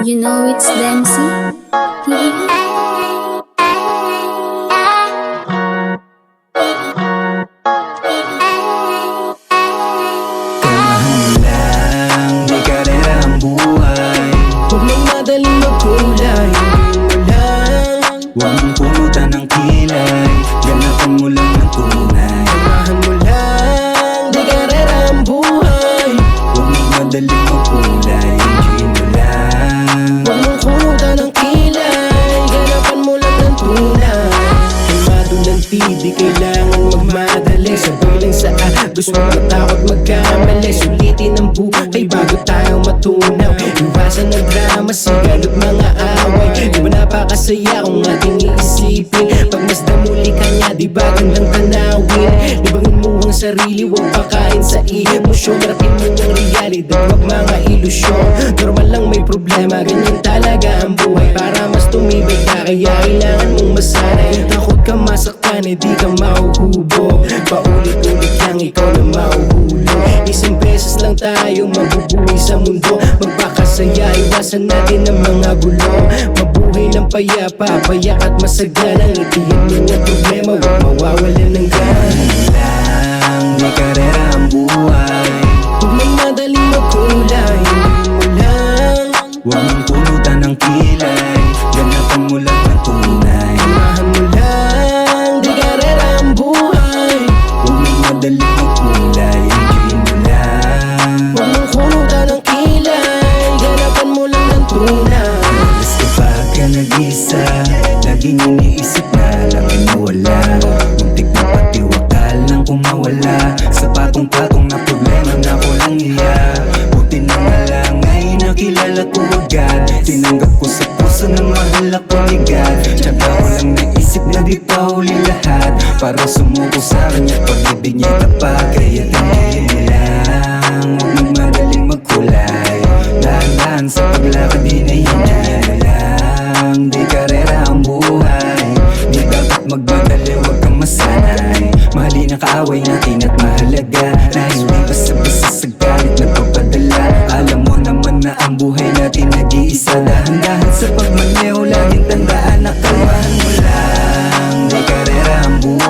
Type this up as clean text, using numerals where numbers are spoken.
You know it's Dempsey. Kamahan lang, di karera ang buhay. Huwag mong madaling magkulay, mo lang. Huwag mong pulutan ng kilay, ganapan mo lang ng tunay. Kamahan mo lang, di karera ang buhay. Huwag mong madaling magkulay, enjoy mo lang. Huwag mong pulutan ng kilay, ganapan mo lang ng tunay. Kalmado ng di kailangan magmadali. Sabay lang sa gusto matakot magkamali. Sulitin ang buhay bago tayo matunaw. Iwasan ng drama, sigalot mga away. Di ba napakasaya kung ating iisipin? Pag mas damuli ka niya, di ba gandang tanawin? Libangin mo ang sarili, huwag pakain sa emosyon. Harapin mo ang realidad, huwag mga ilusyon. Normal lang may problema, ganyan talaga ang buhay. Para mas tumibay ka, kaya kailangan mong masanay. Takot ka masaktan, di ka mauhubog. Paulit-ulit lang ikaw na mauhulog. Isang beses lang tayo mabubuhay sa mundo. Magpakasaya, iwasan natin ang mga gulo. Mabuhay ng payapa, payak at masagana. Ngitihin mo ang problema, huwag mawawalan ng gana. Lang, di karera ang buhay. Huwag mong madaling magkulay, mo lang. Huwag mong pulutan ng kilay, ganapan mo lang ng tunay. Kamahan mo lang, di karera ang buhay. Huwag mong madaling magkulay, enjoy mo lang. Huwag mong pulutan ng kilay, ganapan mo lang ng tunay. Alas kapag ka nag-isa, laging iniisip na lang ay mawala. Muntik na pati wakal lang kung mawala. Sa patong-patong na problema na ko lang iya. Buti na nga lang ay nakilala ko agad. Tinanggap ko sa puso na mahal ako ligad. Tsaka ko lang naisip na di pa huli lahat. Para sumuko sa kanya pag-ibig niya kapag. Kaya tanggapin mo lang, huwag mong madaling magkulay. Dahan-dahan sa paglakad di na hindihan mo lang. Di karera ang buhay, di dapat magmadali, huwag kang masanay. Mahalin ang kaaway natin at mahalaga na hindi basta-basta sa galit nagpapadala. Alam mo naman na ang buhay natin nag-iisa. Dahan-dahan sa pagmaneho, laging tandaan na kalmahan mo lang. Di karera ang buhay.